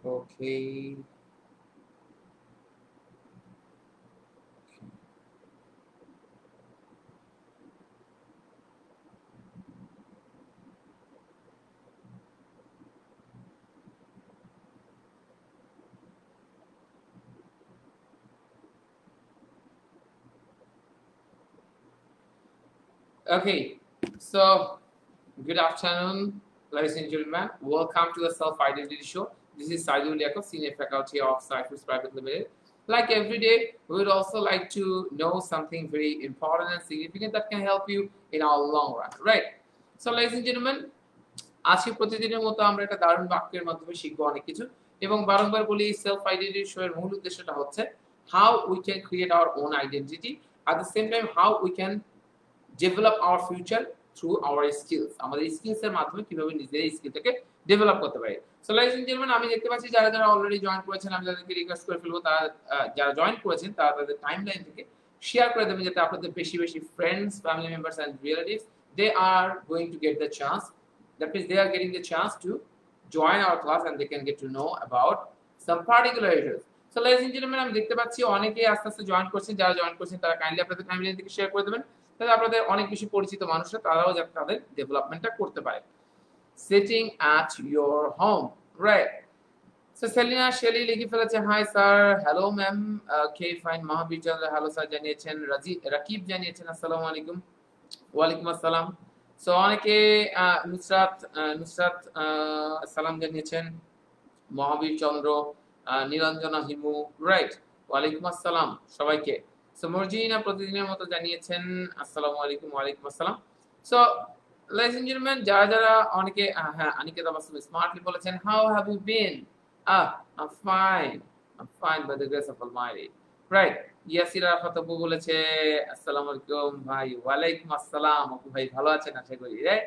Okay. Okay, so good afternoon, ladies and gentlemen. Welcome to the Self Identity Show. This is Saidul Yakov, Senior Faculty of Cyprus Private Limited. Like every day, we would also like to know something very important and significant that can help you in our long run, right? So, ladies and gentlemen, আজকে প্রতিদিনের মতো আমরা একটা দারুণ বাক্যের মাধ্যমে শিখবো অনেক কিছু এবং বারংবার বলি সেলফ আইডেন্টিটি শো এর মূল উদ্দেশ্যটা হচ্ছে how we can create our own identity at the same time how we can develop our future through our skills আমাদের স্কিলস এর মাধ্যমে কিভাবে নিজের স্কিলটাকে ডেভেলপ করতে পারি সো লাইজ এন্ড জেন্টলম্যান আমি দেখতে পাচ্ছি যারা যারা অলরেডি জয়েন করেছেন আমি তাদেরকে রিকোয়েস্ট করে ফেলবো তারা যারা জয়েন করেছেন তারা তাদের টাইমলাইন থেকে শেয়ার করে দেবেন যাতে আপনাদের বেশি বেশি friends family members and relatives they are going to get the chance that means they are getting the chance to join our class and they can get to know about some particular areas so ladies and gentlemen আমি দেখতে পাচ্ছি অনেকেই আস্তে আস্তে join করছেন যারা join করছেন তারা কাইন্ডলি আপনাদের টাইমলাইন থেকে শেয়ার করে দেবেন তাহলে আপনাদের অনেক বেশি পরিচিত মানুষরা তারাও যাতে তাদের ডেভেলপমেন্টটা করতে পারে sitting at your home right so Selina Shelly লিখে ফেলেছে হাই স্যার হ্যালো ম্যাম কে ফাইন মহাবীর চন্দ্র হ্যালো স্যার জানিয়েছেন রাকিব জানিয়েছেন আসসালামু আলাইকুম ওয়া আলাইকুম আসসালাম সো অনেকে নুসরাত সালাম জানিয়েছেন মহাবীর চন্দ্র নীলাঞ্জনা হিমু রাইট ওয়ালাইকুম আসসালাম সবাইকে সো মর্জিনা প্রতিদিনের মতো জানিয়েছেন আসসালামু আলাইকুম ওয়ালাইকুম আসসালাম সো ladies and gentlemen যারা যারা অনেকে হ্যাঁ অনিকেতা বাসু স্মার্টলি বলেছেন how have you been I'm fine by the grace of Almighty right Yasir Arafat আপু বলেছে আসসালামু আলাইকুম ভাই ওয়ালাইকুম আসসালাম আপু ভাই ভালো আছেন আশা করি right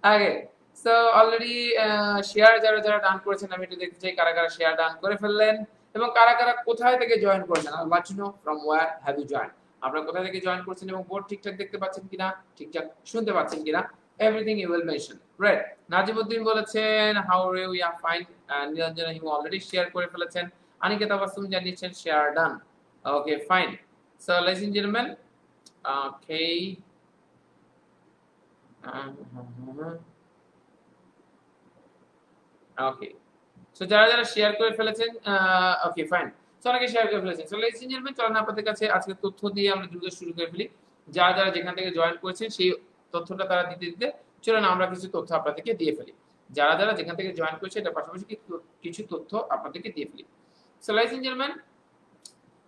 okay so already share যারা যারা ডান করেছেন আমি একটু দেখতে চাই কারা কারা শেয়ার ডান করে ফেললেন এবং কারা কারা কোথায় থেকে জয়েন করেছেন I want to know from where have you join আপনারা কোথা থেকে জয়েন করছেন এবং বোর্ড ঠিকঠাক দেখতে পাচ্ছেন কিনা ঠিকঠাক শুনতে পাচ্ছেন কিনা everything you will mention right Nazimuddin বলেছেন how are you ya fine Nilanjana Himu already share করে ফেলেছেন অনিকেতা বাসুম জানিয়েছেন share done okay fine so ladies and gentlemen okay okay so যারা যারা শেয়ার করে ফেলেছেন okay fine so অনেকে শেয়ার করে ফেলেছেন so ladies and gentlemen চলুন আপনাদের কাছে আজকে তথ্য দিয়ে আমরা দ্রুত শুরু করে ফেলি যারা যারা যেখান থেকে জয়েন করেছেন সেই তথ্যটা তারা দিতে দিতে চলুন আমরা কিছু তথ্য আপনাদেরকে দিয়ে ফেলি যারা যারা যেখান থেকে জয়েন করেছে এটা পাশাপাশি কিছু তথ্য আপনাদেরকে দিয়ে ফেলি so ladies and gentlemen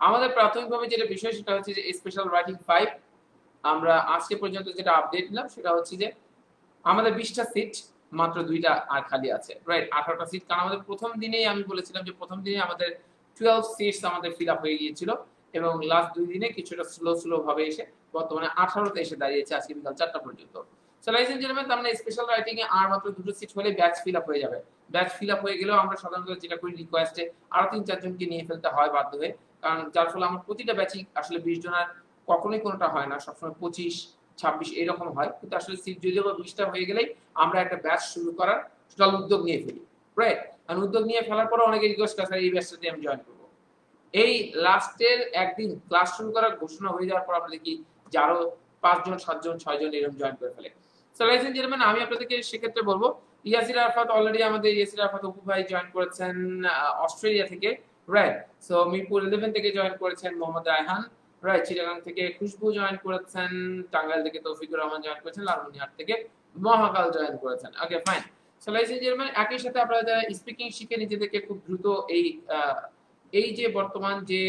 আমাদের প্রাথমিকভাবে যেটা বিষয় সেটা হচ্ছে যে স্পেশাল রাইটিং 5 আমরা আজকে পর্যন্ত যেটা আপডেট নিলাম সেটা হচ্ছে যে আমাদের 20টা সিট মাত্র 2টা আর খালি আছে রাইট 18টা সিট কারণ আমাদের প্রথম দিনেই আমি বলেছিলাম যে প্রথম দিনে আমাদের 12 সিটস আমাদের ফিল আপ হয়ে গিয়েছিল এবং লাস্ট 2 দিনে কিছুটা স্লো ভাবে এসে বর্তমানে 18তে এসে দাঁড়িয়েছে আজকে বিকাল 4টা পর্যন্ত সো লাইজ এন্ড জেন্টলম্যান তার মানে স্পেশাল রাইটিং এ আর মাত্র 2টো সিট হলে ব্যাচ ফিল আপ হয়ে যাবে ব্যাচ ফিল আপ হয়ে গেলেও আমরা সাধারণত যেটা করি রিকোয়েস্টে আরো 3-4 জনকে নিয়ে ফেলতে হয় বাধ্য হয়ে কারণ যার ফলে আমার প্রতিটা ব্যাচই আসলে 20 জনের কখনোই কোনোটা হয় না সবসময় 25-26 এরকম হয় কিন্তু আসলে সিট যদিও 20টা হয়ে গেলেই আমরা একটা ব্যাচ শুরু করার টোটাল উদ্যোগ নিয়ে ফেলি রাইট আর উদ্যোগ নিয়ে ফেলার পর অনেকে রিকোয়েস্ট করে এই ব্যাচটাতে আমি জয়েন করব এই লাস্টের একদিন ক্লাস শুরু করার ঘোষণা হয়ে যাওয়ার পর আমরা দেখি যে আরো 5 জন 7 জন 6 জন এরকম জয়েন করে ফেলে সো লাইজ এন্ড জেন্টলম্যান আমি আপনাদেরকে সেক্ষেত্রে বলবো ইয়াসির আরাফাত অলরেডি আমাদের ইয়াসির আরাফাত অপু ভাই জয়েন করেছেন অস্ট্রেলিয়া থেকে রাইট সো মিরপুর 11 থেকে জয়েন করেছেন মোহাম্মদ রায়হান রাইট চিটাগাং থেকে খুশবু জয়েন করেছেন টাঙ্গাইল থেকে তৌফিকুর রহমান জয়েন করেছেন লালমনিরহাট থেকে মহাকাল জয়েন করেছেন okay fine so ladies and gentleman একই সাথে আপনারা যারা স্পিকিং শিখে নিজেদেরকে খুব দ্রুত এই যে বর্তমান যে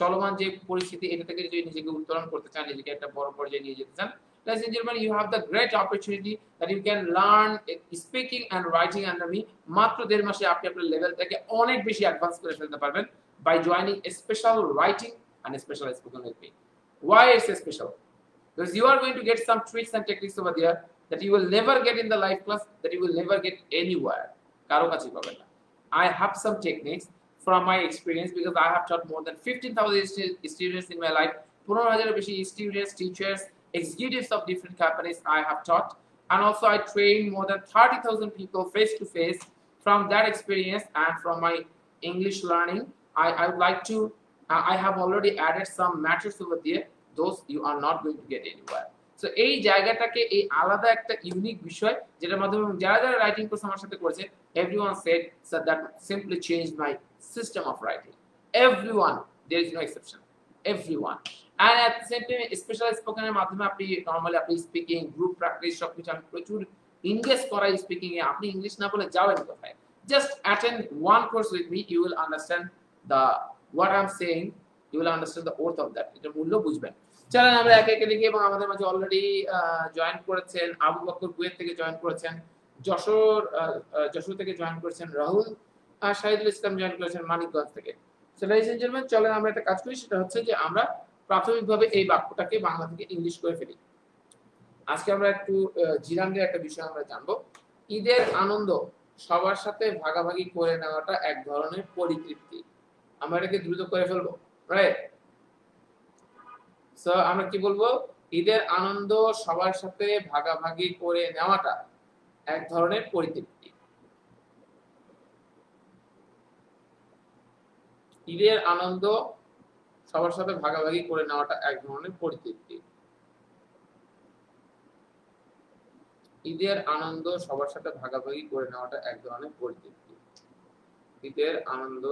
চলমান যে পরিস্থিতি এটা থেকে যদি নিজেকে উত্তরণ করতে চান নিজেকে একটা বড় পর্যায়ে নিয়ে যেতে চান ladies and gentlemen you have the great opportunity that you can learn speaking and writing under me মাত্র 1.5 মাসে আপনি আপনার লেভেলটাকে অনেক বেশি অ্যাডভান্স করে ফেলতে পারবেন by joining a special writing and a special spoken with me why it's a special because you are going to get some tricks and techniques over there that you will never get in the live class that you will never get anywhere কারো কাছে পাবেন না I have some techniques from my experience because I have taught more than 15,000 students in my life 15,000 বেশি students teachers executives of different companies I have taught and also I train more than 30,000 people face to face from that experience and from my English learning, I would like to I have already added some matters over there. Those you are not going to get anywhere. So এই জায়গাটাকে এই আলাদা একটা unique বিষয় যেটার মাধ্যমে যারা যারা রাইটিং কোর্স আমার সাথে করেছে, everyone said so that simply changed my system of writing. Everyone, there is no exception. Everyone. And at the same time special spoken এর মাধ্যমে আপনি নরমালি আপনি স্পিকিং গ্রুপ প্র্যাকটিস সবকিছু আমি প্রচুর ইংলিশ করাই স্পিকিং এ। আপনি ইংলিশ না বলে যাবেন কোথায়? Just attend one course with me, you will understand the what I'm saying, you will understand the worth of that. এটা মূল্য বুঝবেন। চলেন আমরা একে একে দেখি। এবং আমাদের মাঝে অলরেডি জয়েন করেছেন আবু বকর কুয়েত থেকে জয়েন করেছেন, যশোর থেকে জয়েন করেছেন রাহুল, আর শাহিদুল ইসলাম জয়েন করেছেন মানিকগঞ্জ থেকে। সো লadies and gentlemen, চলেন আমরা একটা কাজ করি, সেটা হচ্ছে যে আমরা প্রাথমিকভাবে এই বাক্যটাকে বাংলা থেকে ইংলিশ করে ফেলি। আজকে আমরা একটু জিরাঙ্গের একটা বিষয় আমরা জানবো। ঈদের আনন্দ সবার সাথে ভাগাভাগি করে নেওয়াটা এক ধরনের পরিতৃপ্তি। আমরা এটাকে দ্রুত করে ফেলবো, রাইট? সো আমরা কি বলবো? ঈদের আনন্দ সবার সাথে ভাগাভাগি করে নেওয়াটা এক ধরনের পরিতৃপ্তি। ঈদের আনন্দ সবার সাথে ভাগাভাগি করে নেওয়াটা এক ধরনের পরিতৃপ্তি। ঈদের আনন্দ সবার সাথে ভাগাভাগি করে নেওয়াটা এক ধরনের পরিতৃপ্তি। ঈদের আনন্দ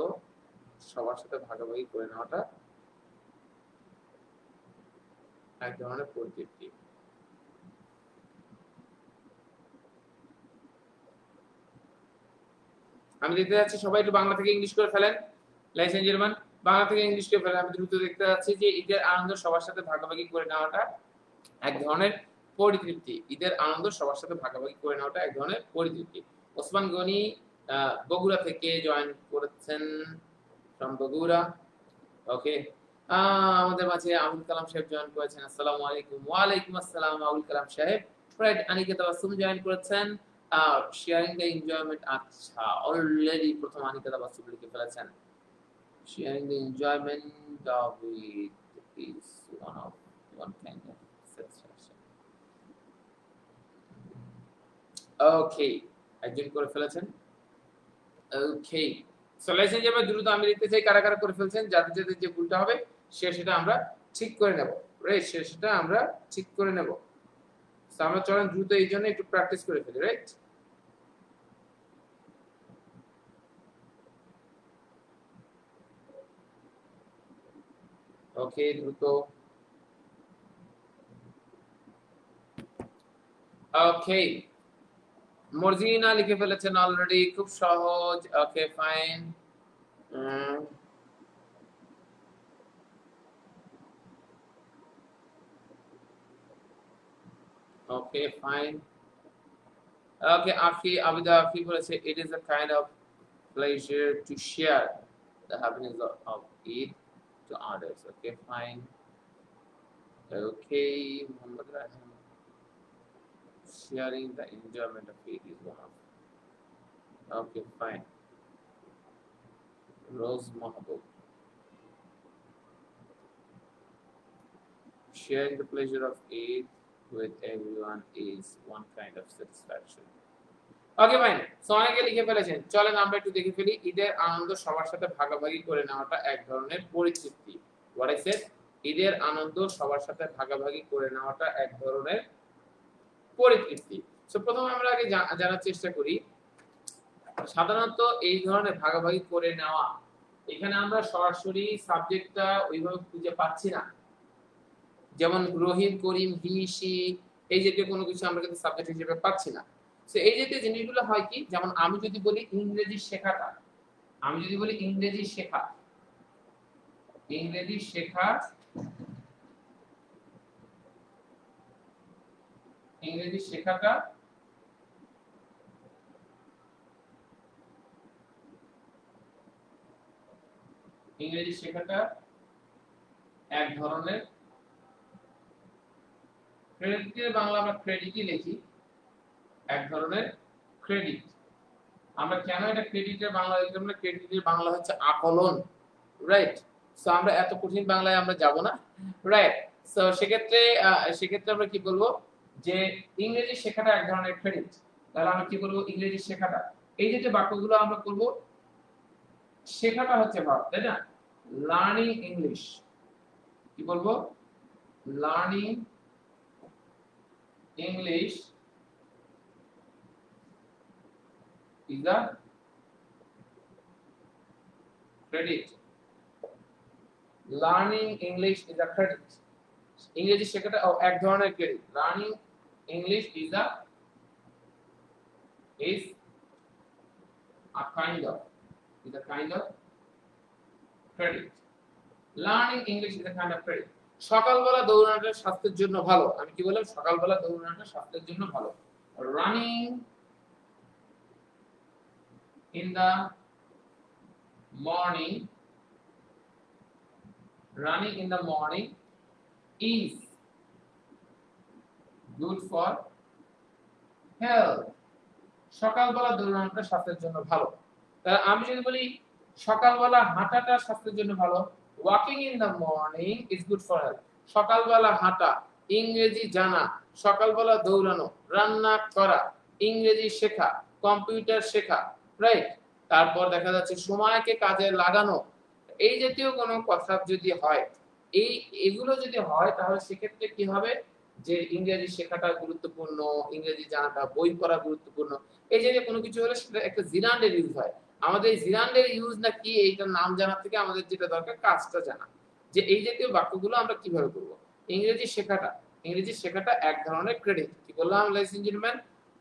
সবার সাথে ভাগাভাগি করে নেওয়াটা এক ধরনের পরিতৃপ্তি। আমি দেখতে যাচ্ছি সবাই একটু বাংলা থেকে ইংলিশ করে ফেলেন। ladies and gentlemen, বাংলা থেকে ইংলিশ করে ফেলেন। আমি দ্রুত দেখতে যাচ্ছি যে ঈদের আনন্দ সবার সাথে ভাগাভাগি করে নেওয়াটা এক ধরনের পরিতৃপ্তি। ঈদের আনন্দ সবার সাথে ভাগাভাগি করে নেওয়াটা এক ধরনের পরিতৃপ্তি। ওসমান গনি বগুড়া থেকে জয়েন করেছেন, from বগুড়া। ওকে, আমাদের মাঝে আবুল কালাম সাহেব জয়েন করেছেন। আসসালামু আলাইকুম। ওয়া আলাইকুম আসসালাম আবুল কালাম সাহেব। রাইট, আনিকা তাবাসসুম জয়েন করেছেন, শেয়ারিং দ্য এনজয়মেন্ট। আচ্ছা, অলরেডি প্রথম আনিকা তাবাসসুম লিখে ফেলেছেন। Sharing the enjoyment of it is one kind of satisfaction. Okay, একজন করে ফেলেছেন। Okay, so ladies and gentlemen, দ্রুত আমি লিখতে চাই কারা কারা করে ফেলছেন। যাদের যাদের যে ভুলটা হবে সেটা আমরা ঠিক করে নেব, রাইট? সেটা আমরা ঠিক করে নেব। সো আমরা চলেন দ্রুত এই জন্য একটু প্র্যাকটিস করে ফেলি, রাইট? ওকে, দ্রুত। ওকে, মর্জিনা লিখে ফেলেছেন অলরেডি, খুব সহজ। ওকে, ফাইন। ওকে, ফাইন। ওকে, আবিদা আফি বলেছে it is a kind of pleasure to share the happiness of Eid to others. Okay, fine. Okay, Muhammad Rahim, sharing the enjoyment of Eid is one of. Okay, fine. Rose Mahbub, sharing the pleasure of Eid with everyone is one kind of satisfaction. Okay, fine. So অনেকে লিখে ফেলেছেন, চলেন আমরা একটু দেখে ফেলি। ঈদের আনন্দ সবার সাথে ভাগাভাগি করে নেওয়াটা এক ধরনের পরিতৃপ্তি। হোয়াট আই সেড, ঈদের আনন্দ সবার সাথে ভাগাভাগি করে নেওয়াটা এক ধরনের পরিতৃপ্তি। সো প্রথমে আমরা আগে জানার চেষ্টা করি, সাধারণত এই ধরনের ভাগাভাগি করে নেওয়া, এখানে আমরা সরাসরি সাবজেক্টটা ওইভাবে খুঁজে পাচ্ছি না। যেমন রহিম, করিম, হি, সি, এই জাতীয় কোনো কিছু আমরা কিন্তু সাবজেক্ট হিসেবে পাচ্ছি না। সো এই জাতীয় জিনিসগুলো হয় কি, যেমন আমি যদি বলি ইংরেজি শেখাটা, আমি যদি বলি ইংরেজি শেখা, ইংরেজি শেখা, ইংরেজি শেখাটা ইংরেজি শেখাটা এক ধরনের ক্রেডিটের বাংলা আমরা ক্রেডিটই লিখি, এক ধরনের ক্রেডিট। আমরা কেন এটা ক্রেডিটের বাংলা লিখলাম না? ক্রেডিটের বাংলা হচ্ছে আকলন, রাইট? সো আমরা এত কঠিন বাংলায় আমরা যাব না, রাইট? সো সেক্ষেত্রে আমরা কি বলবো যে ইংরেজি শেখাটা এক ধরনের ক্রেডিট। তাহলে আমরা কি বলবো? ইংরেজি শেখাটা এই যে বাক্যগুলো আমরা করব, শেখাটা হচ্ছে ভার্ব, তাই না? লার্নিং ইংলিশ, কি বলবো? Learning English is a credit. Learning English is a credit. ইংরেজি শেখাটা এক ধরনের credit. Learning English is a kind of credit. Learning English is a kind of credit. সকালবেলা দৌড়ানোটা স্বাস্থ্যের জন্য ভালো। আমি কি বললাম? সকালবেলা দৌড়ানোটা স্বাস্থ্যের জন্য ভালো। Running in the morning is good for health. সকালবেলা দৌড়ানোটা স্বাস্থ্যের জন্য ভালো। তাহলে আমি যদি বলি সকালবেলা হাঁটাটা স্বাস্থ্যের জন্য ভালো, walking in the morning is good for health. সকালবেলা হাঁটা, ইংরেজি জানা, সকালবেলা দৌড়ানো, রান্না করা, ইংরেজি শেখা, কম্পিউটার শেখা, রাইট? তারপর দেখা যাচ্ছে সময়কে কাজে লাগানো, এই জাতীয় কোনো কথা যদি হয়, এগুলো যদি হয়, তাহলে সেক্ষেত্রে কি হবে? যে ইংরেজি শেখাটা গুরুত্বপূর্ণ, ইংরেজি জানাটা, বই পড়া গুরুত্বপূর্ণ। এই যে কোনো কিছু হলে সেটা একটা জিরান্ডের ইউজ হয়। আমাদের জিরান্ডের ইউজ না কি এইটার নাম জানার থেকে আমাদের যেটা দরকার কাজটা জানা, যে এই জাতীয় বাক্যগুলো আমরা কিভাবে করব। ইংরেজি শেখাটা এক ধরনের ক্রেডিট। কি বললাম ladies and gentlemen?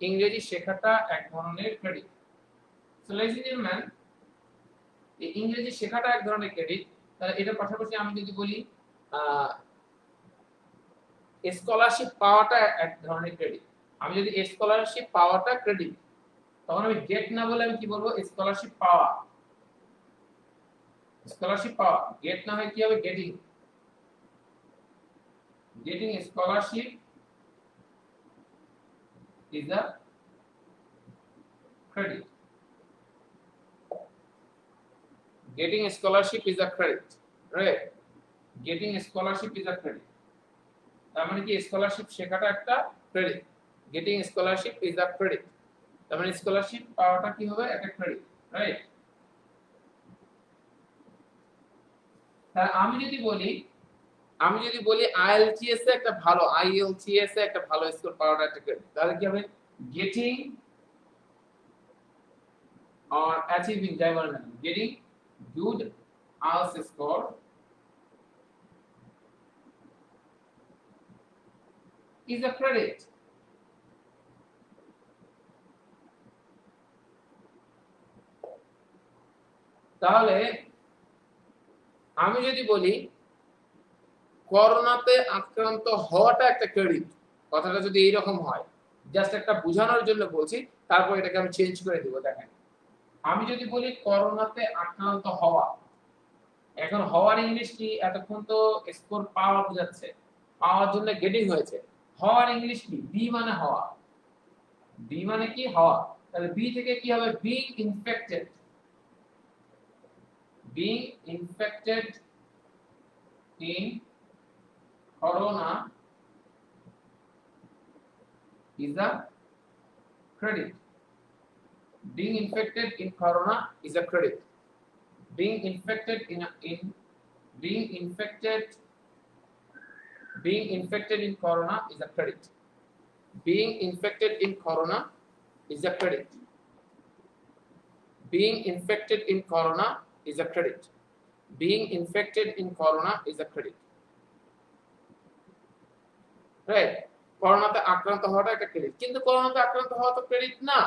ইংরেজি শেখাটা এক ধরনের credit. So ladies and gentlemen, এই ইংরেজি শেখাটা এক ধরনের ক্রেডিট। তাহলে এটার পাশাপাশি আমি যদি বলি স্কলারশিপ পাওয়াটা এক ধরনের ক্রেডিট। আমি যদি স্কলারশিপ পাওয়াটা ক্রেডিট, তখন আমি গেট না বলে আমি কি বলবো? স্কলারশিপ পাওয়া। গেট না হয় কি হবে? Getting scholarship is a credit. Getting a scholarship is a credit, right? Getting a scholarship is a credit. তার মানে কি স্কলারশিপ শেখাটা একটা credit. Getting scholarship is a credit. তার মানে স্কলারশিপ পাওয়াটা কি হবে? একটা ক্রেডিট, রাইট? তাহলে আমি যদি বলি IELTS এ একটা ভালো স্কোর পাওয়াটা একটা ক্রেডিট, তাহলে কি হবে? গেটিং or achieving, যাই বলেন না, getting good IELTS score is a credit. তাহলে আমি যদি বলি করোনাতে আক্রান্ত হওয়াটা একটা ক্রেডিট, কথাটা যদি এইরকম হয়, জাস্ট একটা বোঝানোর জন্য বলছি, তারপর এটাকে আমি চেঞ্জ করে দেব। দেখেন, আমি যদি বলি করোনাতে আক্রান্ত হওয়া, এখন হওয়ার ইংলিশ কি? এতক্ষণ তো স্কোর পাওয়া বোঝাচ্ছে, পাওয়ার জন্য গেটিং হয়েছে। হওয়ার ইংলিশ কি? বি মানে হওয়া। বি মানে কি? হওয়া। তাহলে বি থেকে কি হবে? Being infected. Being infected in corona is a credit. Being infected in corona is a credit. Being infected in corona is a credit. Being infected in corona is a credit. Being infected in corona is a credit. Being infected in corona is a credit. Right? করোনাতে আক্রান্ত হওয়াটা একটা credit, কিন্তু করোনাতে আক্রান্ত হওয়া তো credit না।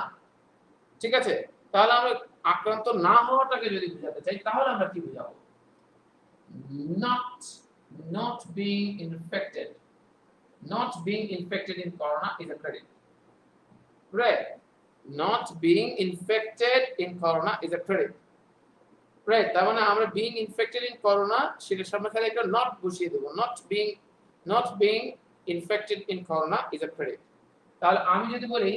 ঠিক আছে? তাহলে আমরা আক্রান্ত না হওয়াটাকে যদি বোঝাতে চাই, তাহলে আমরা কি বোঝাবো? not being infected. Not being infected in corona is a credit. Right? Not being infected in corona is a credit. Right? তার মানে আমরা being infected in corona সেটার সামনে খালি একটা not বসিয়ে দেব। not being infected in corona is a credit. তাহলে আমি যদি বলি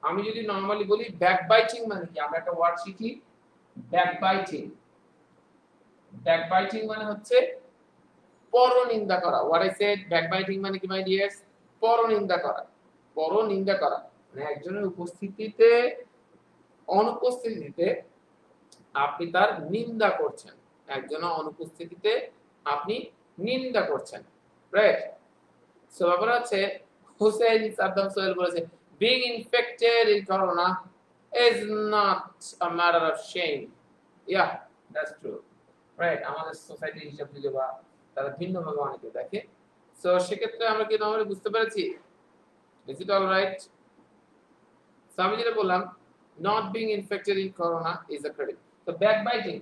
আমি যদি নরমালি বলি ব্যাকবাইটিং মানে কি? আমরা একটা ওয়ার্ড শিখি, ব্যাকবাইটিং। ব্যাকবাইটিং মানে হচ্ছে পরনিন্দা করা। হোয়াট আই সেড, ব্যাকবাইটিং মানে কি মাই ডিয়ার্স? পরনিন্দা করা। পর নিন্দা করা, মানে একজনের উপস্থিতিতে অনুপস্থিতিতে আপনি তার নিন্দা করছেন, একজনের অনুপস্থিতিতে আপনি নিন্দা করছেন, রাইট? সো ব্যাপার হচ্ছে হুসেইন সাদ্দাম সোহেল বলেছে being infected in corona is not a matter of shame. Yeah, that's true, right? আমাদের সোসাইটি হিসাব থেকে বা তারা ভিন্নভাবে অনেকে দেখে। সো সেক্ষেত্রে আমরা কি নরমালি বুঝতে পেরেছি? Is it all right? So আমি যেটা বললাম not being infected in corona is a credit. তো ব্যাকবাইটিং,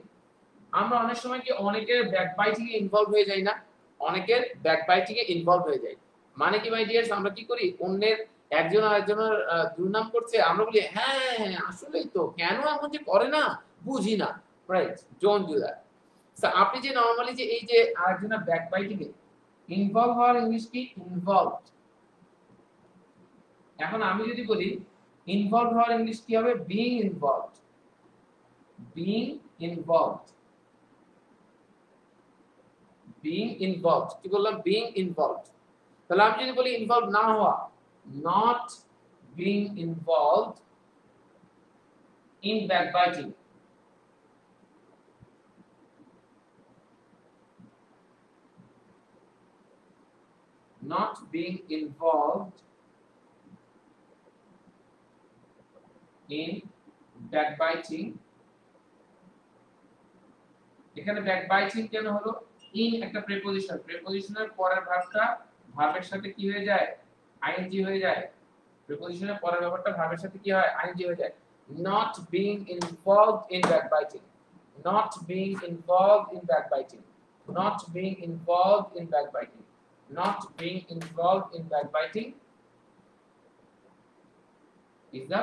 আমরা অনেক সময় কি অনেকের ব্যাকবাইটিং এ ইনভলভ হয়ে যাই না? অনেকের ব্যাকবাইটিং এ ইনভলভ হয়ে যাই। মানে কি মাই ডিয়ার্স, আমরা কি করি অন্যের একজন আরেকজনের দুর্নাম করছে, আমরা বলি হ্যাঁ আসলেই তো, কেন এমন যে করে না বুঝি না, right? Don't do that. So আপনি যে নরমালি যে এই যে আরেকজনের ব্যাকবাইটিং এ ইনভলভ হওয়ার ইংলিশ কি? ইনভলভড। এখন আমি যদি বলি ইনভলভ হওয়ার ইংলিশ কি হবে? Being involved. Being involved, being involved. কি বললাম? Being involved. তাহলে আমি যদি বলি ইনভলভ না হওয়া, not being involved in backbiting. not being involved in backbiting। এখানে backbiting কেন হলো? in একটা প্রিপজিশন, প্রিপজিশনের পরের ভার্বটা ভার্বের সাথে কি হয়ে যায়? আইএনজি হয়ে যায়। প্রিপজিশনের পরের ভার্বটা ভার্বের সাথে কি হয়? আইএনজি হয়ে যায়। not being involved in backbiting, not being involved in backbiting, not being involved in backbiting, not being involved in backbiting is the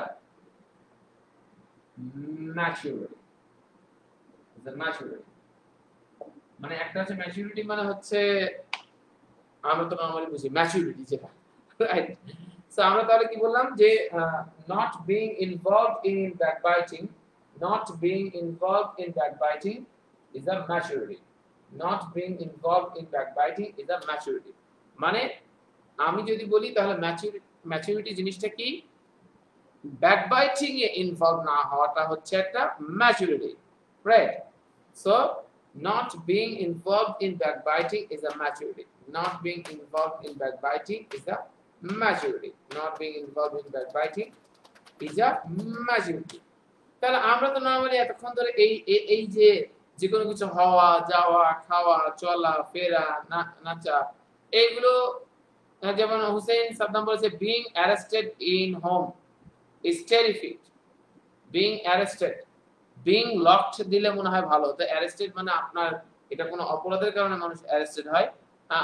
maturity, is the maturity। মানে একটা হচ্ছে ম্যাচুরিটি, মানে হচ্ছে আমরা তো নরমালি বুঝি ম্যাচুরিটি যেটা, রাইট? সো আমরা তাহলে কি বললাম যে not being involved in backbiting, not being involved in backbiting is a maturity, not being involved in backbiting is a maturity। মানে আমি যদি বলি তাহলে ম্যাচুরিটি জিনিসটা কি? ব্যাকবাইটিং এ ইনভলভ না হওয়াটা হচ্ছে একটা maturity, right? So not being involved in backbiting is a maturity, not being involved in backbiting is a maturity, not being involved in backbiting is a maturity। তাহলে আমরা তো নরমালি এতক্ষণ ধরে এই যে কোনো কিছু হওয়া, যাওয়া, খাওয়া, চলা, ফেরা, নাচা, এইগুলো যেমন হুসেইন সাদ্দাম বলেছে being arrested in home is terrific, being arrested, being locked দিলে মনে হয় ভালো। তো arrested মানে আপনার এটা কোনো অপরাধের কারণে মানুষ arrested হয়,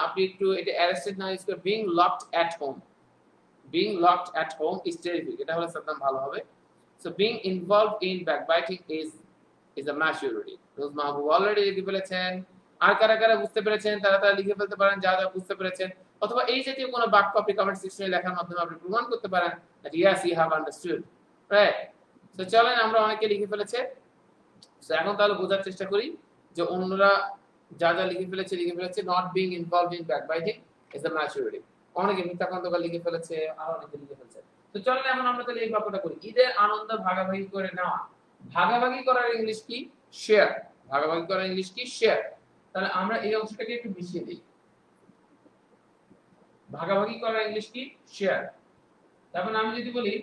আপনি একটু এটা arrested না ইউজ করে being locked at home, being locked at home is terrific, এটা হলে সাদ্দাম ভালো হবে। so being involved in backbiting is a maturity। Rose Mahbub already লিখে ফেলেছেন। আর কারা কারা বুঝতে পেরেছেন তারা লিখে ফেলতে পারেন যা যা বুঝতে পেরেছেন, অথবা এই জাতীয় কোনো বাক্য আপনি কমেন্ট সেকশনে লেখার মাধ্যমে আপনি প্রমাণ করতে পারেন that yes you have understood, right? so চলেন, আমরা অনেকে লিখে ফেলেছে। সো এখন তাহলে বোঝার চেষ্টা করি যে অন্যরা যা যা লিখে ফেলেছে not being involved in backbiting is a maturity। অনেকে মিথ্যা খন্দকার লিখে ফেলেছে, আর অনেকে লিখে ফেলেছে। তো চলেন এখন আমরা তাহলে এই বাক্যটা করি, ঈদের আনন্দ ভাগাভাগি করে নেওয়া। ভাগাভাগি করার ইংলিশ কি? শেয়ার। ভাগাভাগি করার ইংলিশ কি? শেয়ার। তাহলে আমরা এই অংশটাকে একটু মিশিয়ে দিই। ভাগাভাগি করার ইংলিশ কি? শেয়ার। তারপর আমি যদি বলি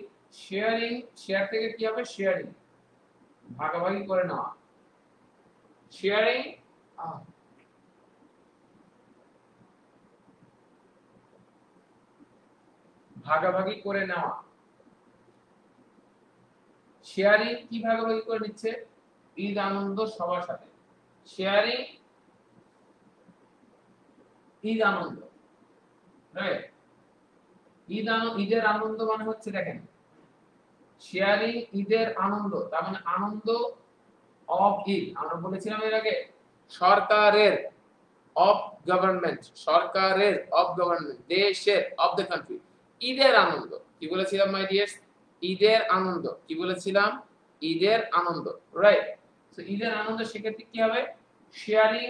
শেয়ারিং, শেয়ার থেকে কি হবে? শেয়ারিং, ভাগাভাগি করে নেওয়া। শেয়ারিং ভাগাভাগি করে নেওয়া। শেয়ারিং কি ভাগাভাগি করে নিচ্ছে? ঈদ আনন্দ সবার সাথে। শেয়ারিং ঈদ আনন্দ, রাইট? ঈদের আনন্দ মানে হচ্ছে দেখেন শেয়ারিং ঈদের আনন্দ, তার মানে আনন্দ অফ ঈদ। আমরা বলেছিলাম এর আগে সরকারের, অফ গভর্নমেন্ট, সরকারের, অফ গভর্নমেন্ট, দেশের, অফ দ্য কান্ট্রি। ঈদের আনন্দ কি বলেছিলাম মাই ডিয়ার্স? ঈদের আনন্দ কি বলেছিলাম? ঈদের আনন্দ, রাইট? সো ঈদের আনন্দ সেক্ষেত্রে কি হবে? শেয়ারিং,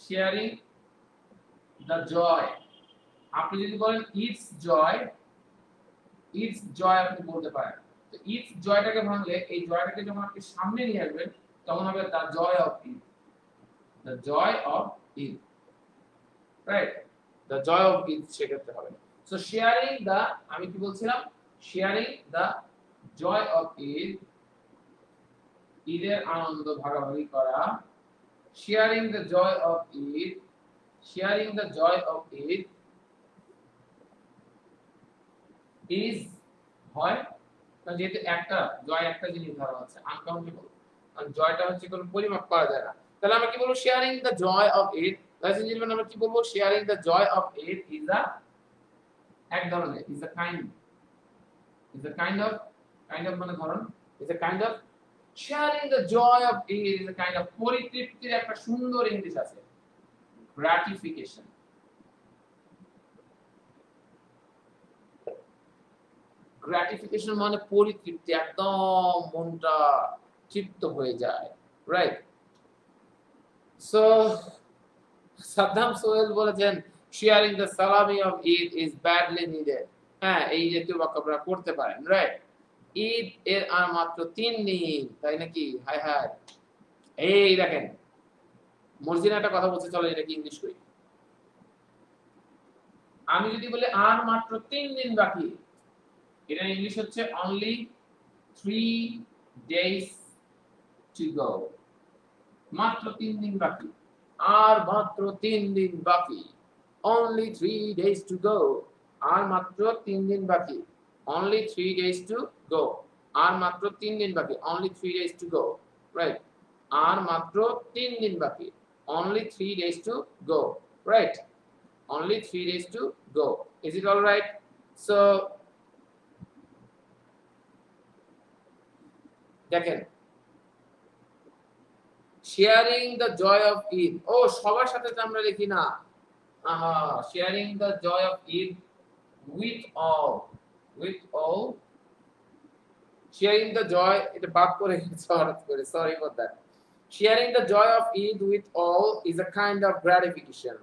শেয়ারিং the joy, আপনি যদি বলেন ইটস জয়, ইটস জয় আপনি বলতে পারেন। তো ইটস জয়টাকে ভাঙলে এই জয়টাকে যখন আপনি সামনে নিয়ে আসবেন তখন হবে the joy of it, the joy of it, right, the joy of it সেক্ষেত্রে হবে। সো শেয়ারিং দ্য, আমি কি বলছিলাম, sharing the joy of it, ঈদের আনন্দ ভাগাভাগি করা, sharing the joy of it, sharing the joy of it is হয়, কারণ যেহেতু একটা জয় একটা জিনিস ধরা হচ্ছে আনকাউন্টেবল, কারণ জয়টা হচ্ছে কোনো পরিমাপ করা যায় না, তাহলে আমরা কি বলবো sharing the joy of it, license জিনিস আমরা কি বলবো sharing the joy of it is a, এক ধরনের, is a kind, is a kind of, kind of মানে ধরন, is a kind of, sharing the joy of it is a kind of, পরিতৃপ্তির একটা সুন্দর ইংলিশ আছে গ্র্যাটিফিকেশন, গ্র্যাটিফিকেশন মানে পরিতৃপ্তি, একদম মনটা তৃপ্ত হয়ে যায়, রাইট। সো সাদ্দাম সোহেল বলেছেন শেয়ারিং দ্য সালামি of Eid is badly needed, হ্যাঁ এই জাতীয় বাক্য আপনারা করতে পারেন, রাইট। ঈদ এর আর মাত্র 3 দিন, তাই নাকি, হাই হাই, এই দেখেন মর্জিনা একটা কথা বলছে, চলো এটা কি ইংলিশ করি, আমি যদি বলি আর মাত্র 3 দিন বাকি, এটা ইংলিশ হচ্ছে only 3 days to go, মাত্র 3 দিন বাকি, আর মাত্র 3 দিন বাকি, only 3 days to go, আর মাত্র 3 দিন বাকি, only 3 days to go, আর মাত্র 3 দিন বাকি, only 3 days to go, right, আর মাত্র 3 দিন বাকি, only 3 days to go, right, only 3 days to go, is it all right? So দেখেন sharing the joy of Eid, ও সবার সাথে তো আমরা লিখি না, sharing the joy of Eid with all, with all, sharing the joy, এটা বাদ করে হঠাৎ করে, sorry for that, sharing the joy of Eid with all is a kind of gratification,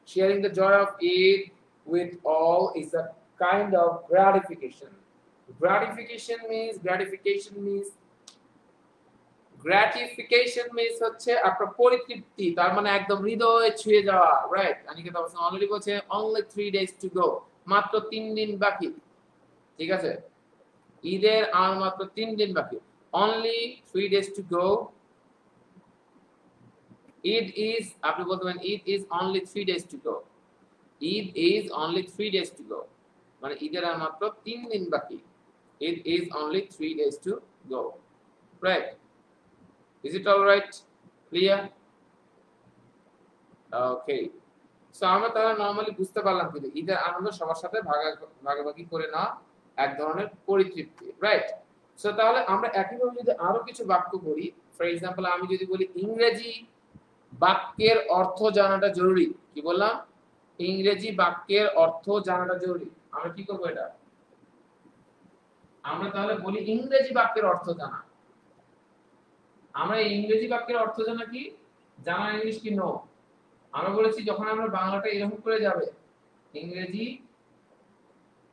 sharing the joy of Eid with all is a kind of gratification, gratification means, gratification means, gratification means হচ্ছে আপনার পরিতৃপ্তি, তার মানে একদম হৃদয়ে ছুঁয়ে যাওয়া, right. Aniket অবশ্য অলরেডি বলছে only 3 days to go, মাত্র 3 দিন বাকি, ঠিক আছে, ঈদের আর মাত্র 3 দিন বাকি, only 3 days to go, Eid is, আপনি বলতে পারেন Eid is only 3 days to go, Eid is only 3 days to go, মানে ঈদের আর মাত্র 3 দিন বাকি, Eid is only 3 days to go, right? Is it all right? Clear? Okay. So আমরা তাহলে নরমালি বুঝতে পারলাম কি ঈদের আনন্দ সবার সাথে ভাগাভাগি করে না, এক ধরনের পরিতৃপ্তি, রাইট। সো তাহলে আমরা একইভাবে যদি আরো কিছু বাক্য করি, ফর এক্সাম্পল আমি যদি বলি ইংরেজি বাক্যের অর্থ জানাটা জরুরি, কি বললাম, ইংরেজি বাক্যের অর্থ জানাটা জরুরি, আমরা কি করব এটা, আমরা তাহলে বলি ইংরেজি বাক্যের অর্থ জানা, আমরা ইংরেজি বাক্যের অর্থ জানা কি, জানা ইংলিশ কি নো, আমরা বলেছি যখন আমরা বাংলাটা এরকম করে যাবে ইংরেজি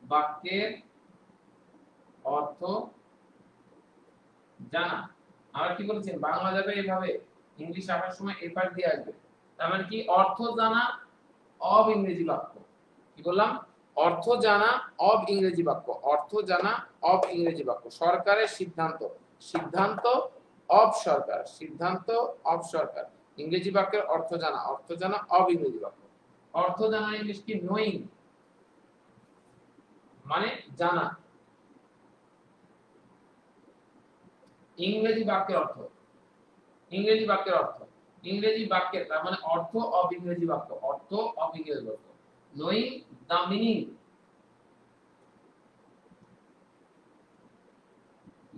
বাক্যের অর্থ জানা, আমরা কি বলেছি বাংলা যাবে এইভাবে, ইংলিশ আসার সময় এই পাশ দিয়ে আসবে, তার মানে কি অর্থ জানা অব ইংরেজি বাক্য, কি বললাম, অর্থ জানা অব ইংরেজি বাক্য, অর্থ জানা অব ইংরেজি বাক্য, সরকারের সিদ্ধান্ত, সিদ্ধান্ত অব সরকার, সিদ্ধান্ত অব সরকার, ইংরেজি বাক্যের অর্থ জানা, অর্থ জানা অব ইংরেজি বাক্য, অর্থ জানা ইংলিশ কি নোয়িং, মানে জানা, ইংরেজি বাক্যের অর্থ, ইংরেজি বাক্যের অর্থ, ইংরেজি বাক্যের তার মানে অর্থ অব ইংরেজি বাক্য, অর্থ অব ইংরেজি বাক্য, knowing the meaning,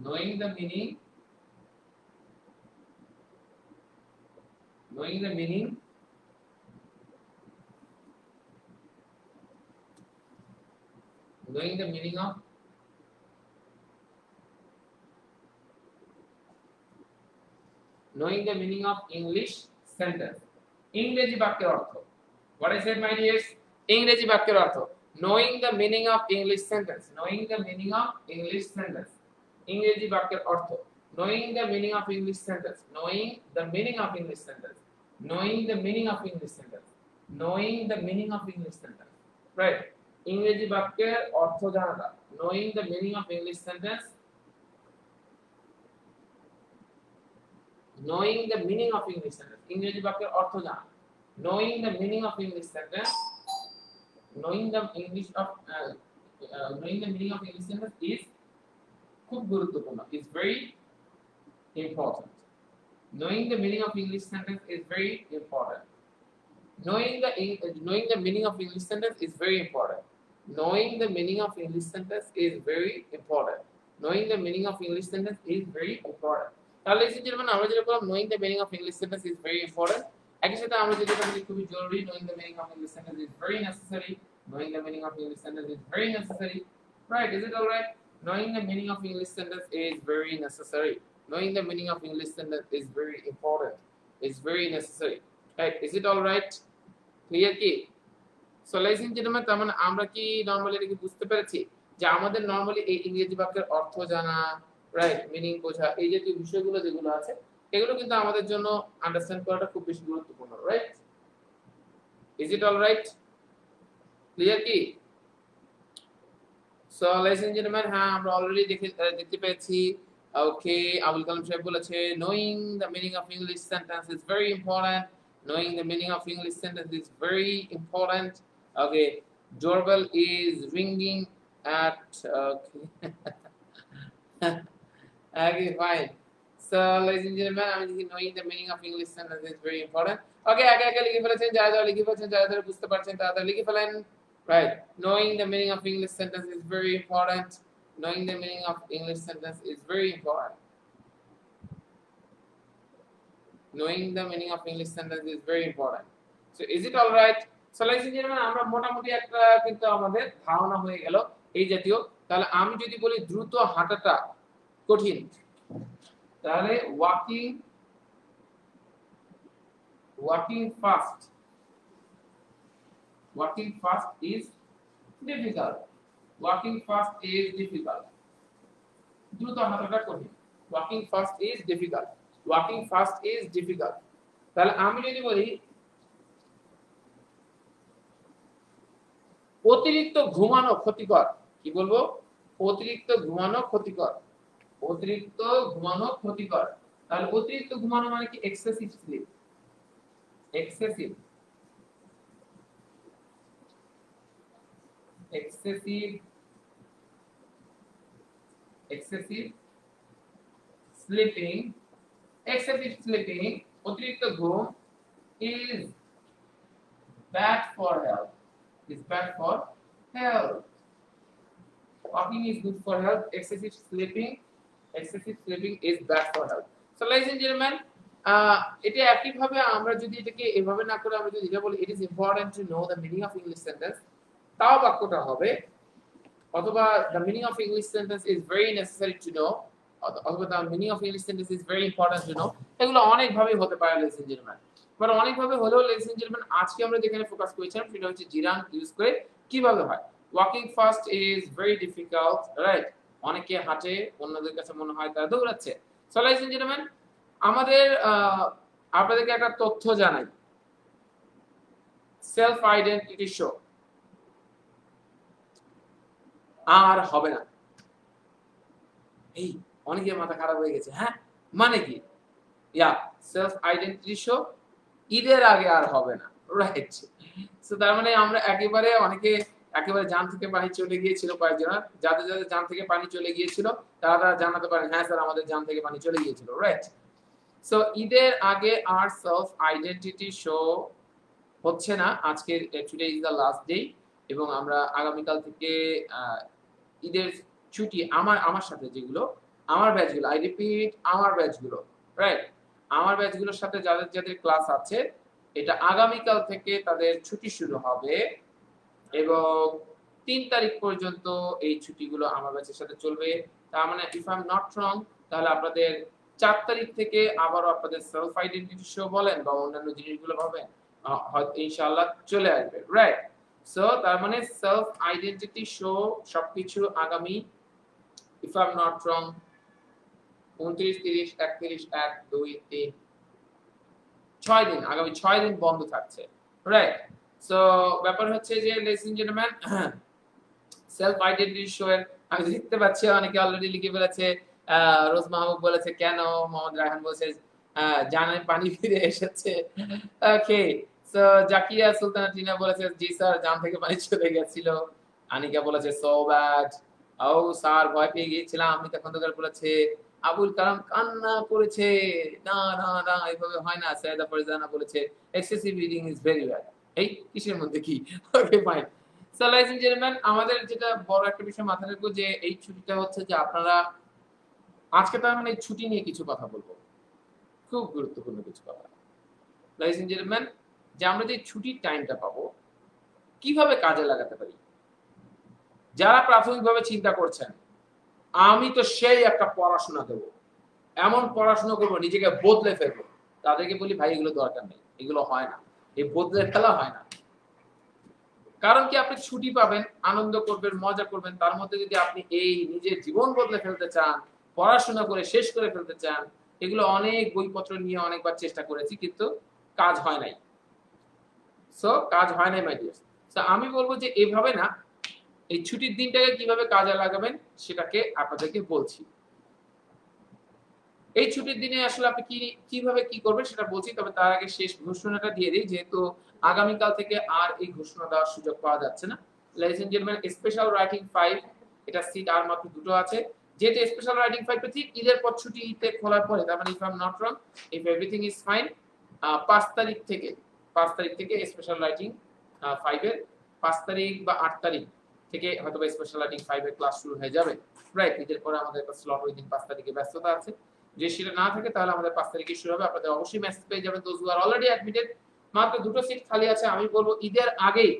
knowing the meaning, knowing the meaning, knowing the meaning of, knowing the meaning of English sentence, ইংরেজি বাক্যের অর্থ, what I said my dears, ইংরেজি বাক্যের অর্থ knowing the meaning of English sentence, knowing the meaning of English sentence, ইংরেজি বাক্যের অর্থ knowing the meaning of English sentence, knowing the meaning of English sentence, knowing the meaning of English sentence, knowing the meaning of English sentence, right? ইংরেজি বাক্যের অর্থ জানাটা knowing the meaning of English sentence, knowing the meaning of English sentence, ইংরেজি বাক্যের অর্থ জানা knowing the meaning of English sentence, knowing the English of knowing the meaning of English sentence is খুব গুরুত্বপূর্ণ, is very important. Knowing the meaning of English sentence is very important. Knowing the meaning of English sentence is very important. Knowing the meaning of English sentence is very important. Knowing the meaning of English sentence is very important. তাহলে ladies and gentlemen, আমরা যেটা বললাম knowing the meaning of English sentence is very important. একই সাথে আমরা যেটা বলি খুবই জরুরি, knowing the meaning of English sentence is very necessary. Knowing the meaning of English sentence is very necessary. Right? Is it all right? Knowing the meaning of English sentence is very necessary. Knowing the meaning of English sentence is very important. It's very necessary. Right? Is it all right? Clear কি? So ladies and gentlemen, তার মানে আমরা কি normally এটা কি বুঝতে পেরেছি যে আমাদের নরমালি এই ইংরেজি বাক্যের অর্থ জানা, রাইট, মিনিং বোঝা, এই জাতীয় বিষয়গুলো যেগুলো আছে এগুলো কিন্তু আমাদের জন্য আন্ডারস্ট্যান্ড করাটা খুব বেশি গুরুত্বপূর্ণ, right? Is it all right? Clear কি? So ladies and gentlemen, হ্যাঁ আমরা অলরেডি দেখতে পেয়েছি। ওকে, আবুল কালাম সাহেব বলেছে knowing the meaning of English sentence is very important. Knowing the meaning of English sentence is very important. Okay, doorbell is ringing at okay, fine. So ladies and gentlemen, আমি দেখি knowing the meaning of English sentence is very important. Okay, আগে লিখে ফেলেছেন, যারা লিখে ফেলেছেন, যারা বুঝতে পারছেন তারা লিখে ফেলেন। Right, knowing the meaning of English sentence is very important. Knowing the meaning of English sentence is very important. Knowing the meaning of English sentence is very important. So is it all right? So ladies and gentlemen, আমরা মোটামুটি একটা কিন্তু আমাদের ধারণা হয়ে গেল এই জাতীয়। তাহলে আমি যদি বলি দ্রুত হাঁটাটা কঠিন, তাহলে walking fast is difficult. Walking fast is difficult. দ্রুত হাঁটাটা কঠিন। Walking fast is difficult. Walking fast is difficult. তাহলে আমি যদি বলি অতিরিক্ত ঘুমানো ক্ষতিকর, কি বলবো? অতিরিক্ত ঘুমানো ক্ষতিকর। অতিরিক্ত ঘুমানো ক্ষতিকর। তাহলে অতিরিক্ত ঘুমানো মানে কি? Excessive slip. এক্সেসিভ sleeping, অতিরিক্ত ঘুম is bad for health. Walking is good for health. Excessive sleeping is bad for health. So ladies and gentlemen, এটা একইভাবে আমরা যদি এটাকে এভাবে না করে আমরা যদি এটা বলি it is important to know the meaning of English sentence, তাও বাক্যটা হবে অথবা the meaning of English sentence is very necessary to know, অথবা the meaning of English sentence is very important to know। এগুলো অনেক ভাবে হতে পারে ladies and gentlemen, বাট অনেক ভাবে হলেও ladies and gentlemen আজকে আমরা যেখানে ফোকাস করেছিলাম সেটা হচ্ছে জিরান ইউজ করে কিভাবে হয়। walking fast is very difficult, right? অনেকে হাঁটে, অন্যদের কাছে মনে হয় তারা দৌড়াচ্ছে। So ladies and gentlemen, আমাদের আপনাদেরকে একটা তথ্য জানাই, সেলফ আইডেন্টিটি শো আর হবে না। এই অনেকের মাথা খারাপ হয়ে গেছে, হ্যাঁ মানে কি? সেলফ আইডেন্টিটি শো ঈদের আগে আর হবে না, রাইট? সো তার মানে আমরা অনেকে একেবারে জান থেকে পানি চলে গিয়েছিল, কয়েকজন যাদের জান থেকে পানি চলে গিয়েছিল তারা জানাতে পারেন হ্যাঁ স্যার আমাদের জান থেকে পানি চলে গিয়েছিল, রাইট? সো ঈদের আগে আর সেলফ আইডেন্টিটি শো হচ্ছে না। আজকে today is the last day এবং আমরা আগামীকাল থেকে ঈদের ছুটি আমার সাথে যেগুলো আমার ব্যাচগুলো, আই রিপিট আমার ব্যাচগুলো, রাইট, আমার ব্যাচগুলোর সাথে যাদের ক্লাস আছে এটা আগামীকাল থেকে তাদের ছুটি শুরু হবে এবং 3 তারিখ পর্যন্ত এই ছুটিগুলো আমার ব্যাচের সাথে চলবে। তার মানে if I am not wrong, তাহলে আপনাদের 4 তারিখ থেকে আবারও আপনাদের সেলফ আইডেন্টিটি শো বলেন বা অন্যান্য জিনিসগুলো পাবেন হয়তো ইনশাআল্লাহ চলে আসবে, রাইট? সো তার মানে সেলফ আইডেন্টিটি শো সবকিছু আগামী, if I am not wrong, 29, 30, 31, 1, 2, 3, 6 দিন, আগামী 6 দিন বন্ধ থাকছে, রাইট? সো ব্যাপার হচ্ছে যে ladies and gentleman, self identity show এর আমি দেখতে পাচ্ছি অনেকে অলরেডি লিখে ফেলেছে। রোজ মাহবুব বলেছে কেন, মোহাম্মদ রায়হান বলেছে জানে পানি ফিরে এসেছে। ওকে, সো জাকিয়া সুলতানা টিনা বলেছে জি স্যার, জান থেকে পানি চলে গেছিল। আনিকা বলেছে সো ব্যাড, ও স্যার ভয় পেয়ে গিয়েছিলাম। অমিতা খন্দকার বলেছে আবুল কালাম কান্না করেছে, না না না এইভাবে হয় না। সৈয়দা ফরজানা বলেছে excessive reading is very bad. এই কিসের মধ্যে কি? Okay fine. So ladies and gentleman, আমাদের যেটা বড় একটা বিষয় মাথায় রাখবো যে এই ছুটিটা হচ্ছে যে আপনারা আজকে তার মানে ছুটি নিয়ে কিছু কথা বলবো, খুব গুরুত্বপূর্ণ কিছু কথা। লাইস এন্ড জেন্টলম্যান, যে আমরা যে ছুটির টাইমটা পাবো কিভাবে কাজে লাগাতে পারি। যারা প্রাথমিকভাবে চিন্তা করছেন আমি তো সেই একটা পড়াশোনা দেবো, এমন পড়াশোনা করবো নিজেকে বদলে ফেলবো, তাদেরকে বলি ভাই এগুলো দরকার নেই, এগুলো হয় না, এই বদলে ফেলা হয় না। কারণ কি, আপনি ছুটি পাবেন, আনন্দ করবেন, মজা করবেন, তার মধ্যে যদি আপনি এই নিজের জীবন বদলে ফেলতে চান, পড়াশোনা করে শেষ করে ফেলতে চান, এগুলো অনেক বইপত্র নিয়ে অনেকবার চেষ্টা করেছি কিন্তু কাজ হয় নাই। সো কাজ হয় নাই মাই ডিয়ার। সো আমি বলবো যে এভাবে না, এই ছুটির দিনটাকে কিভাবে কাজে লাগাবেন সেটাকে আপনাদেরকে বলছি। এই ছুটির দিনে আসলে আপনি কিভাবে কি করবেন সেটা বলছি, তবে তার আগে শেষ ঘোষণাটা দিয়ে দিই, যেহেতু আগামীকাল থেকে আর এই ঘোষণা দেওয়ার সুযোগ পাওয়া যাচ্ছে না। Ladies and gentleman, special writing 5 এটা সিট আর মাত্র দুটো আছে। যেহেতু স্পেশাল রাইটিং 5 টা ঠিক ঈদের পর ছুটিতে খোলার পরে, তার মানে if I am not wrong, if everything is fine, 5 তারিখ থেকে স্পেশাল রাইটিং 5 এর 5 তারিখ বা 8 তারিখ থেকে হয়তো স্পেশাল রাইটিং 5 এর ক্লাস শুরু হয়ে যাবে, রাইট? ঈদের পরে আমাদের একটা স্লট ওই দিন 5 তারিখে ব্যস্ততা আছে। যে সেটা না থাকে তাহলে আমাদের 5 তারিখে শুরু হবে। আপনাদের অবশ্যই মেসেজ পেয়ে যাবেন those who are already admitted. মাত্র দুটো সিট খালি আছে। আমি বলবো ঈদের আগেই,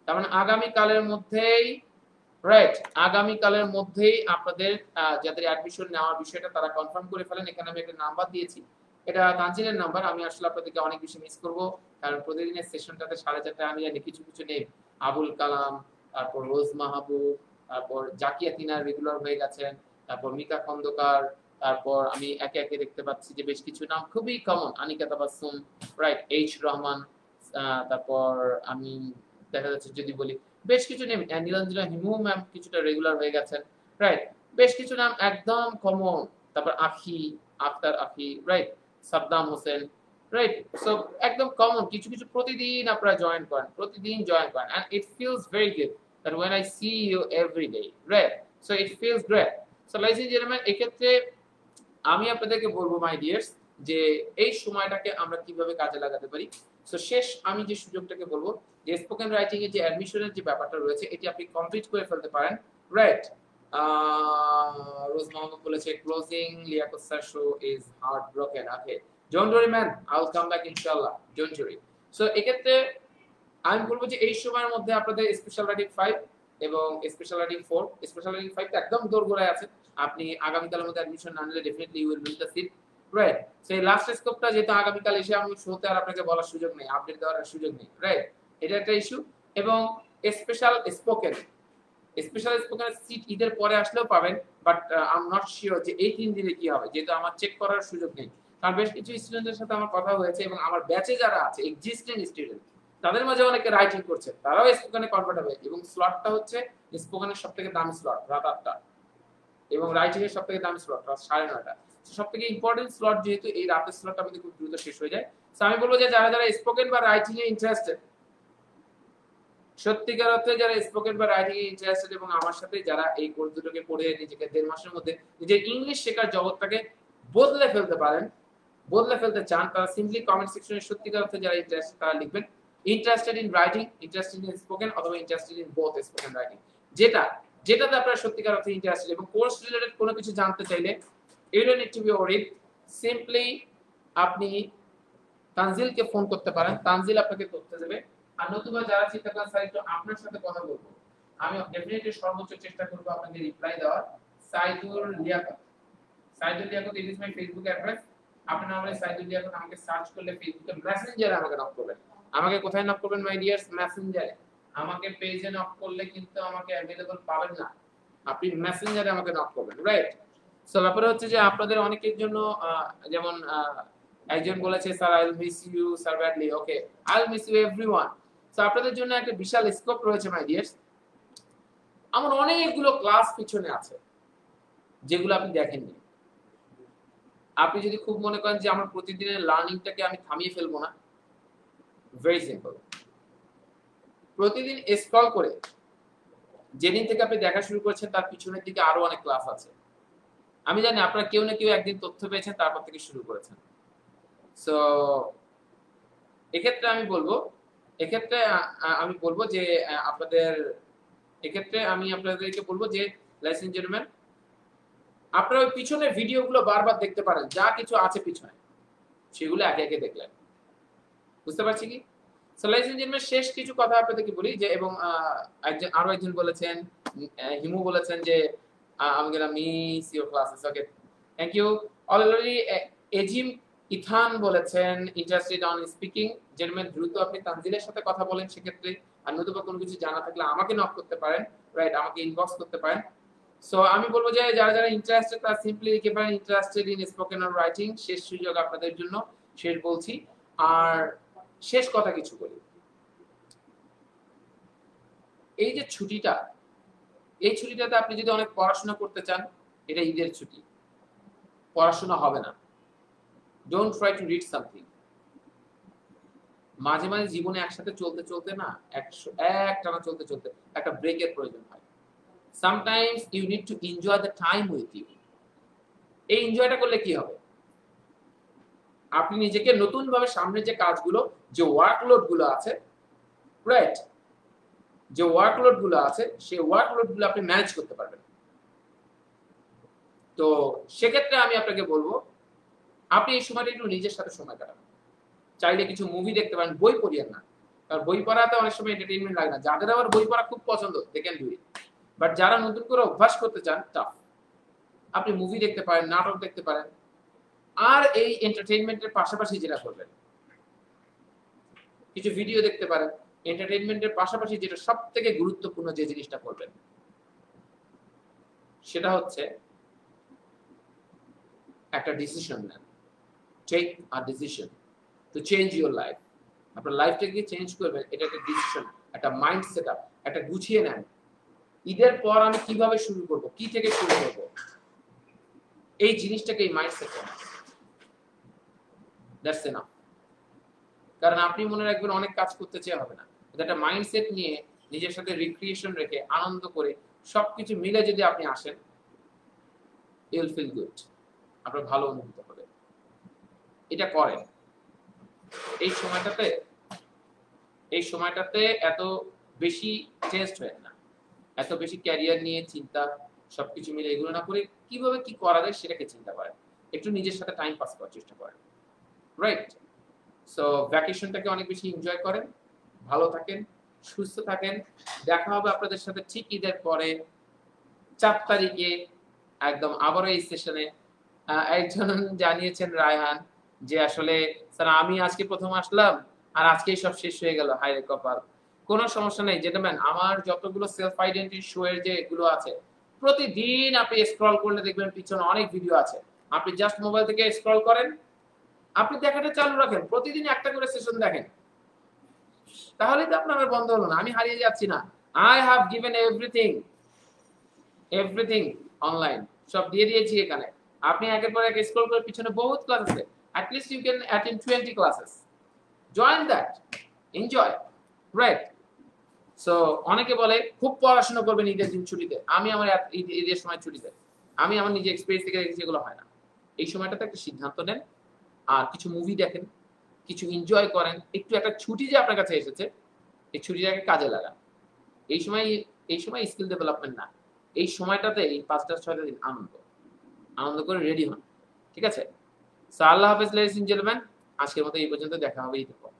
তার মানে আগামী কালের মধ্যেই, রাইট, আগামী কালের মধ্যেই আপনাদের যাদের অ্যাডমিশন নেওয়ার বিষয়টা তারা কনফার্ম করে ফেলেন। এখানে আমি একটা নাম্বার দিয়েছি, এটা তানজিলের নাম্বার। আমি আসলে আপনাদেরকে অনেক বেশি মিস করব, কারণ প্রতিদিনের সেশনটাতে 4:30টায় আমি জানি কিছু কিছু নেই। আবুল কালাম, তারপর রোজ মাহবুব, তারপর জাকিয়া তিনার রেগুলার হয়ে গেছেন, তারপর মিকা খন্দকার, তারপর আমি একে একে দেখতে পাচ্ছি যে বেশ কিছু নাম খুবই common, Anika Tabassum, right, H Rahman, তারপর আমি দেখা যাচ্ছে যদি বলি বেশ কিছু নেম, নীলাঞ্জনা হিমু ম্যাম কিছুটা রেগুলার হয়ে গেছেন, রাইট, বেশ কিছু নাম একদম কমন। তারপর আখি, আক্তার আখি, right, Saddam Hossain, right. So একদম কমন কিছু কিছু প্রতিদিন আপনারা জয়েন করেন, প্রতিদিন জয়েন করেন, and it feels very good that when I see you every day, right? So it feels great. So ladies and gentlemen, এক্ষেত্রে আমি আপনাদেরকে বলবো মাই ডিয়ার্স যে এই সময়টাকে আমরা কিভাবে কাজে লাগাতে পারি। সো শেষ আমি যে সুযোগটাকে বলবো যে স্পোকেন রাইটিং এর যে অ্যাডমিশনের যে ব্যাপারটা রয়েছে এটি আপনি কমপ্লিট করে ফেলতে পারেন, রাইট? রোজ মোহাম্মদ বলেছে closing Liaquat sir show is heart broken. Okay, don't worry man, I will come back ইনশাআল্লাহ, ডোন্ট ওয়ারি। সো এক্ষেত্রে আমি বলবো যে এই সময়ের মধ্যে আপনাদের স্পেশাল রাইটিং 5 এবং স্পেশাল রাইটিং 4, স্পেশাল রাইটিং 5 টা একদম দোরগোড়ায় আছে। আপনি আগামীকালের মধ্যে অ্যাডমিশন না নিলে definitely you will miss the seat, right? সেই লাস্ট স্কোপটা যেহেতু আগামীকাল এসে আমি শোতে আর আপনাকে বলার সুযোগ নেই, আপডেট দেওয়ার সুযোগ নেই, রাইট? এটা একটা ইস্যু। এবং স্পেশাল স্পোকেন সিট ঈদের পরে আসলেও পাবেন, but I am not sure যে এই 3 দিনে কি হবে, যেহেতু আমার চেক করার সুযোগ নেই। কারণ বেশ কিছু স্টুডেন্টের সাথে আমার কথা হয়েছে এবং আমার ব্যাচে যারা আছে এক্সিস্টিং স্টুডেন্ট, তাদের মাঝে অনেকে রাইটিং করছে, তারাও স্পোকেনে কনভার্ট হবে। এবং স্লটটা হচ্ছে স্পোকেনের সবথেকে দামি স্লট রাত 8টা, এবং রাইটিং এর সবথেকে দামি স্লট রাত 9:30টা। সবথেকে ইম্পর্টেন্ট স্লট, যেহেতু এই রাতের স্লটটা আমাদের খুব দ্রুত শেষ হয়ে যায়। সো আমি বলবো যে যারা যারা স্পোকেন বা রাইটিং এ ইন্টারেস্টেড, সত্যিকার অর্থে যারা স্পোকেন বা রাইটিং এ ইন্টারেস্টেড এবং আমার সাথে যারা এই কোর্স দুটোকে পড়ে নিজেকে 1.5 মাসের মধ্যে নিজের ইংলিশ শেখার জগৎটাকে বদলে ফেলতে পারেন, বদলে ফেলতে চান, তারা সিম্পলি কমেন্ট সেকশনে সত্যিকার অর্থে যারা ইন্টারেস্টেড তারা লিখবেন interested in writing, interested in spoken, অথবা interested in both spoken writing. যেটাতে আপনারা সত্যিকার অর্থে ইন্টারেস্টেড এবং কোর্স রিলেটেড কোনো কিছু জানতে চাইলে you don't need to be worried, simply আপনি তানজিলকে ফোন করতে পারেন, তানজিল আপনাকে তথ্য দেবে। আর নতুবা যারা চিন্তা করেন স্যার একটু আপনার সাথে কথা বলবো, আমি ডেফিনেটলি সর্বোচ্চ চেষ্টা করব আপনাকে রিপ্লাই দেওয়ার। Saidul Liaquat, it is my Facebook address. আপনি নামে সাইদুল লিয়াকত আমাকে সার্চ করলে ফেসবুকে মেসেঞ্জারে আমাকে নক করবেন। আমাকে কোথায় নক করবেন মাই ডিয়ার্স? মেসেঞ্জারে। আমাকে পেজে নক করলে কিন্তু আমাকে অ্যাভেলেবল পাবেন না, আপনি মেসেঞ্জারে আমাকে নক করবেন, রাইট? সো ব্যাপারটা হচ্ছে যে আপনাদের অনেকের জন্য যেমন একজন বলেছে sir I will miss you sir badly, okay I will miss you everyone. So আপনাদের জন্য একটা বিশাল স্কোপ রয়েছে মাই ডিয়ার্স। আমার অনেকগুলো ক্লাস পিছনে আছে যেগুলো আপনি দেখেননি। আপনি যদি খুব মনে করেন যে আমার প্রতিদিনের লার্নিংটাকে আমি থামিয়ে ফেলবো না, ভেরি সিম্পল, প্রতিদিন স্ক্রল করে যেদিন থেকে আপনি দেখা শুরু করেছেন তার পিছনের দিকে আরো অনেক ক্লাস আছে। আমি জানি আপনারা কেউ না কেউ একদিন তথ্য পেয়েছেন তারপর থেকে শুরু করেছেন। সো এক্ষেত্রে আমি বলবো যে আপনাদের এক্ষেত্রে আমি আপনাদেরকে বলবো যে লাইস এন্ড জেন্টলম্যান, আপনারা ওই পিছনের ভিডিওগুলো বারবার দেখতে পারেন, যা কিছু আছে পিছনে সেগুলো একে একে দেখলেন, বুঝতে পারছি কি? সো লাইস এন্ড জেন্টলম্যান, শেষ কিছু কথা আপনাদেরকে বলি যে, এবং আরো একজন বলেছেন, হিমু বলেছেন যে I'm gonna miss your classes. Okay, thank you. Already assume Ethan বলেছেন ইন্টারেস্টেড অন স্পিকিং। জেন্টলম্যান, দ্রুত আপনি তানজিলের সাথে কথা বলেন সেক্ষেত্রে, আর নতুবা কোনো কিছু জানা থাকলে আমাকে নক করতে পারেন, রাইট, আমাকে ইনবক্স করতে পারেন। সো আমি বলবো যে যারা যারা ইন্টারেস্টেড তারা সিম্পলি লিখে পারেন interested in spoken or writing. শেষ সুযোগ আপনাদের জন্য, শেষ বলছি। আর শেষ কথা কিছু বলি, এই যে ছুটিটা, এই ছুটিটাতে আপনি যদি অনেক পড়াশোনা করতে চান, এটা ঈদের ছুটি, পড়াশোনা হবে না। Don't try to read something. মাঝে মাঝে জীবনে একসাথে চলতে চলতে না, একটানা চলতে চলতে একটা ব্রেকের প্রয়োজন হয়। Sometimes you need to enjoy the time with you. এই এনজয়টা করলে কি হবে, আপনি নিজেকে নতুন ভাবে সামনে যে কাজগুলো, যে ওয়ার্কলোড গুলো আছে, রাইট, যে ওয়ার্কলোড গুলো আছে সেই ওয়ার্কলোড গুলো আপনি ম্যানেজ করতে পারবেন। তো সেক্ষেত্রে আমি আপনাকে বলবো আপনি এই সময়টা একটু নিজের সাথে সময় কাটান। চাইলে কিছু মুভি দেখতে পারেন, বই পড়িয়েন না, কারণ বই পড়াতে অনেক সময় এন্টারটেইনমেন্ট লাগে না। যাদের আবার বই পড়া খুব পছন্দ they can do it, but যারা নতুন করে অভ্যাস করতে চান, টাফ। আপনি মুভি দেখতে পারেন, নাটক দেখতে পারেন, আর এই এন্টারটেইনমেন্টের পাশাপাশি যেটা করবেন, কিছু ভিডিও দেখতে পারেন। এন্টারটেইনমেন্টের পাশাপাশি যেটা সবথেকে গুরুত্বপূর্ণ যে জিনিসটা করবেন সেটা হচ্ছে একটা ডিসিশন নেন। Take a decision to change your life. আপনার লাইফটাকে চেঞ্জ করবেন, এটা একটা ডিসিশন, একটা মাইন্ড সেট আপ, একটা গুছিয়ে নেন। ঈদের পর আমি কিভাবে শুরু করব, কি থেকে শুরু করব, এই জিনিসটাকে এই মাইন্ডসেট করেন। That's enough. কারণ আপনি মনে রাখবেন অনেক কাজ করতে চেয়ে হবে না, একটা মাইন্ডসেট নিয়ে নিজের সাথে রিক্রিয়েশন রেখে আনন্দ করে সবকিছু মিলে যদি আপনি আসেন, ইউ উইল ফিল গুড, আপনার ভালো অনুভূত হবে। এটা করেন। এই সময়টাতে এত বেশি টেস্ট হয় না, এত বেশি ক্যারিয়ার নিয়ে চিন্তা, সবকিছু মিলে এগুলো না করে কিভাবে কি করা যায় সেটাকে চিন্তা করেন, একটু নিজের সাথে টাইম পাস করার চেষ্টা করেন, রাইট? সো ভ্যাকেশনটাকে অনেক বেশি এনজয় করেন, ভালো থাকেন, সুস্থ থাকেন। দেখা হবে আপনাদের সাথে ঠিক ঈদের পরে 4 তারিখে একদম আবারও এই সেশনে। একজন জানিয়েছেন রায়হান যে আসলে স্যার আমি আজকে প্রথম আসলাম আর আজকেই সব শেষ হয়ে গেল, হায় রে কপাল। কোনো সমস্যা নেই জেন্টলম্যান, আমার যতগুলো সেলফ আইডেন্টিটি শো এর যে এগুলো আছে, প্রতিদিন আপনি স্ক্রল করলে দেখবেন পিছনে অনেক ভিডিও আছে। আপনি জাস্ট মোবাইল থেকে স্ক্রল করেন, আপনি দেখাটা চালু রাখেন, প্রতিদিন একটা করে সেশন দেখেন, তাহলেই তো আপনার বন্ধ হলো না। আমি হারিয়ে যাচ্ছি না। I have given everything online, সব দিয়ে দিয়েছি এখানে। আপনি একের পর এক স্ক্রল করে পিছনে বহুত ক্লাস আছে, at least you can attend 20 classes, join that, enjoy, right? So অনেকে বলে খুব পড়াশোনা করবেন ঈদের দিন ছুটিতে। আমি আমার ঈদের সময় ছুটিতে, আমি আমার নিজে এক্সপেরিয়েন্স থেকে দেখেছি এগুলো হয় না। এই সময়টাতে একটা সিদ্ধান্ত নেন, আর কিছু মুভি দেখেন, কিছু এনজয় করেন, একটু একটা ছুটি যে আপনার কাছে এসেছে এই ছুটিটাকে কাজে লাগান। এই সময় স্কিল ডেভেলপমেন্ট না, এই সময়টাতে এই 5-6 দিন আনন্দ করে রেডি হন, ঠিক আছে? সো আল্লাহ হাফেজ লেডিস এন্ড জেন্টলম্যান, আজকের মতো এই পর্যন্ত, দেখা হবে ঈদের পর।